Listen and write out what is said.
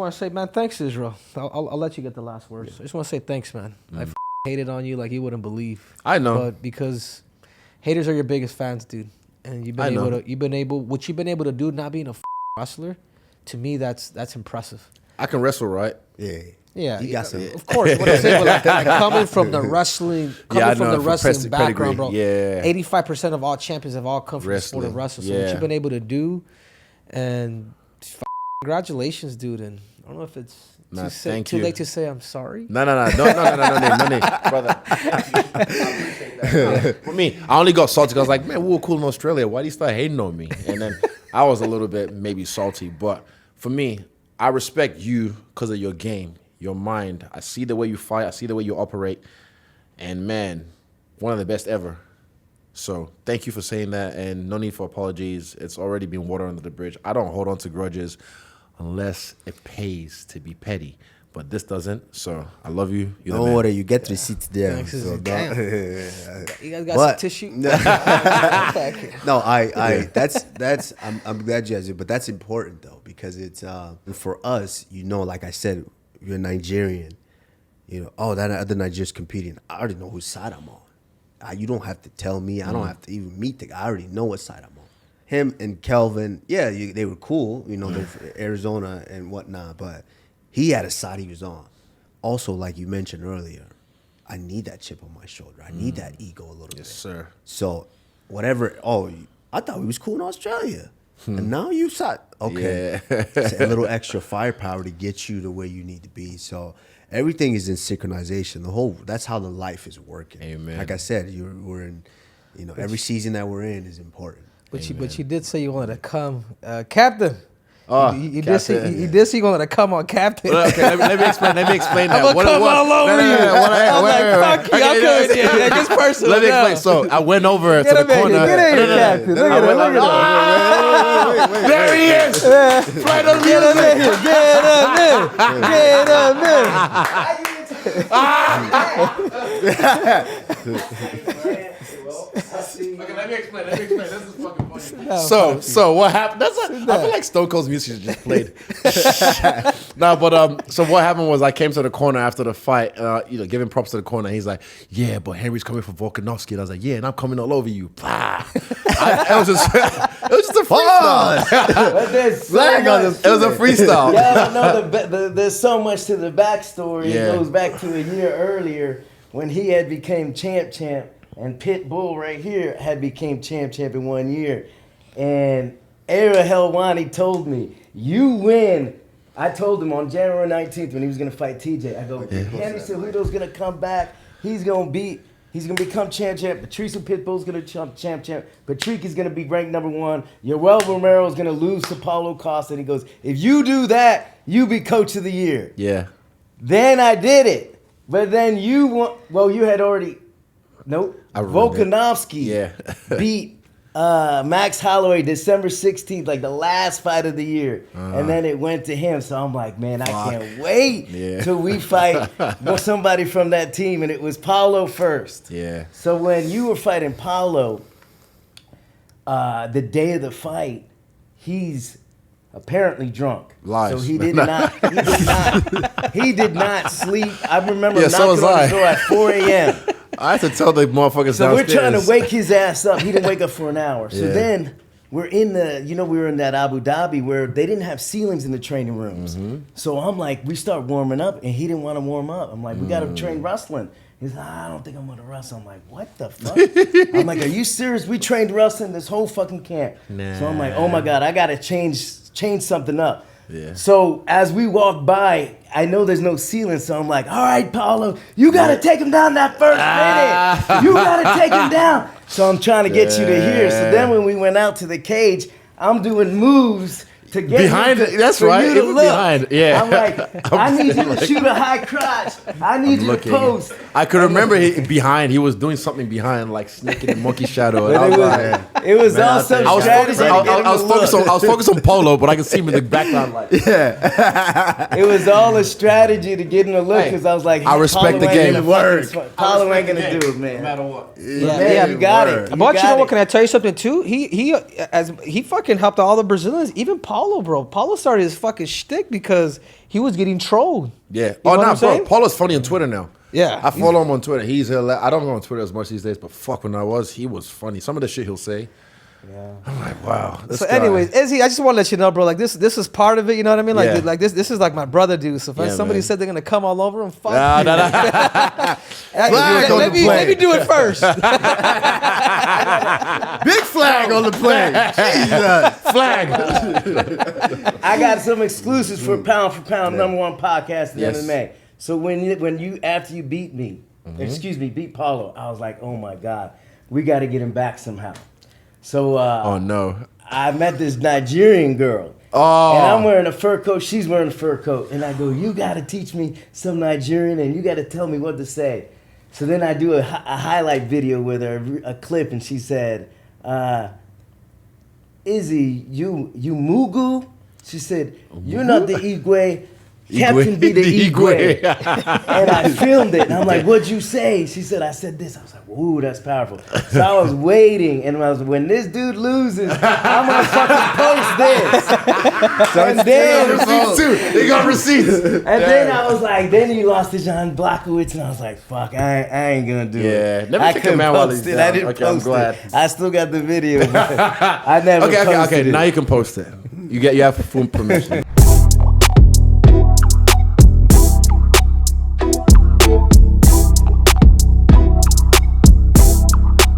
I want to say, man, thanks, Israel. I'll let you get the last words. I just want to say thanks, man. I hated on you like you wouldn't believe. I know. But because haters are your biggest fans, dude. And you've been what you've been able to do not being a wrestler, to me, that's impressive. I can wrestle, right? Yeah, you got some. Of course. What I'm saying, like coming from the wrestling, background, pedigree, bro. Yeah, 85% of all champions have all come from the sport of wrestling. So what you've been able to do, and congratulations, dude. And I don't know if it's too late to say I'm sorry. No, brother. For me, I only got salty because I was like, man, we were cool in Australia. Why do you start hating on me? And then I was a little bit maybe salty, but for me, I respect you because of your game. Your mind. I see the way you fight. I see the way you operate. And, man, one of the best ever. So thank you for saying that, and no need for apologies. It's already been water under the bridge. I don't hold on to grudges unless it pays to be petty. But this doesn't, so I love you. Don't worry, you get receipts there. Thanks, so you guys got some tissue? No, that's I'm glad you guys do, but that's important though, because it's for us, like I said, you're Nigerian, that other Nigerian's competing. I already know whose side I'm on. You don't have to tell me. I don't have to even meet the guy. I already know what side I'm on. Him and Kelvin, they were cool, they're from Arizona and whatnot, but he had a side he was on. Also, like you mentioned earlier, I need that chip on my shoulder. I need that ego a little bit. Yes, sir. So, whatever. I thought we was cool in Australia. And now you saw, okay. Yeah. It's a little extra firepower to get you to where you need to be. So, everything is in synchronization. That's how the life is working. Amen. Like I said, we're in, every season that we're in is important. But you did say you wanted to come, Captain. You did say you wanted to come on, Captain. Okay, let me explain that. I'm gonna come all over you. I'm like, fuck you. I'm good. Yeah, it's personal. Let me explain. So I went over to the corner. Get in here, Captain. Look at him. There he is. Right on Get him in here. Okay, let me explain. This is fucking funny. So what happened? I feel like Stone Cold's music just played. So what happened was I came to the corner after the fight, giving props to the corner. He's like, yeah, but Henry's coming for Volkanovski. And I was like, yeah, and I'm coming all over you. It was just a freestyle. But there's so much. It was a freestyle. Y'all know there's so much to the backstory. Yeah. It goes back to a year earlier when he had became champ, and Pitbull right here had became champ in 1 year. And Ara Helwani told me, you win. I told him on January 19th when he was going to fight TJ, I go, Henry Cejudo's going to come back. He's going to become champ. Patrice and Pitbull's going to champ. Patrick is going to be ranked number 1. Yoel Romero is going to lose to Paulo Costa. And he goes, if you do that, you be coach of the year. Yeah. Then I did it. But then you had already... Nope. Volkanovski beat Max Holloway December 16th, like the last fight of the year. And then it went to him. So I'm like, man, I can't wait till we fight somebody from that team. And it was Paulo first. Yeah. So when you were fighting Paulo, the day of the fight, he's apparently drunk. Lies. So he did not sleep. I remember knocking so on the door at 4 a.m. I had to tell the motherfuckers So downstairs. we're trying to wake his ass up. He didn't wake up for an hour. So then we're in we were in that Abu Dhabi where they didn't have ceilings in the training rooms. So I'm like, we start warming up, and he didn't want to warm up. I'm like, we got to train wrestling. He's like, I don't think I'm going to wrestle. I'm like, what the fuck? I'm like, are you serious? We trained wrestling this whole fucking camp. Nah. So I'm like, oh my God, I got to change something up. Yeah. So as we walk by, I know there's no ceiling, so I'm like, all right, Paulo, you got to take him down that first minute. You got to take him down. So I'm trying to get you to here. So then when we went out to the cage, I'm doing moves to get behind you it. That's for right. you to It was look. behind. Yeah. I'm like, I need you to shoot a high crotch. I need you to post. I could remember he was doing something behind, like snake in the monkey shadow. And It was all some strategy to get him I to look. was focused on Polo, but I could see him in the background. Like, It was all a strategy to get him to look because I was like, I respect the game. Paulo ain't gonna do it, man. no matter what. Yeah, you got it. But you know what? Can I tell you something too? He fucking helped all the Brazilians. Even Paulo Paulo, bro. Paulo started his fucking shtick because he was getting trolled. Yeah. You know what nah, I'm bro. saying? Paulo's funny on Twitter now. Yeah. I follow him on Twitter. He's hilarious. I don't go on Twitter as much these days, but fuck, when I was, he was funny. Some of the shit he'll say. Yeah. I'm like, wow. So, anyways, Izzy, I just want to let you know, bro. Like this is part of it. You know what I mean? Like, Yeah. like this is like my brother, dude. So if somebody man. said they're gonna come all over him, fuck Nah, you. nah, nah. let me do it first. Big flag on the plane. Jesus. Flag. I got some exclusives for pound #1 podcast in Yes. MMA. So when you after you beat me, beat Paulo, I was like, oh my God, we got to get him back somehow. So Oh no. I met this Nigerian girl. Oh. And I'm wearing a fur coat. She's wearing a fur coat. And I go, you got to teach me some Nigerian and you got to tell me what to say. So then I do a highlight video with her, a clip, and she said, Izzy, you Mugu? She said, you're not the Igwe. Captain be the Igwe. And I filmed it. And I'm like, what'd you say? She said, I said this. I was like, ooh, that's powerful. So I was waiting. And I was, when this dude loses, I'm going to fucking post this. And then, Receipts too. They got receipts. and then I was like, then he lost to John Blockowitz. And I was like, fuck, I ain't going to do Yeah, it. never I kick a couldn't man while post he's it. down. I didn't Okay, I'm post glad. it. I still got the video. But I never posted Okay. it. Now you can post it. You have full permission.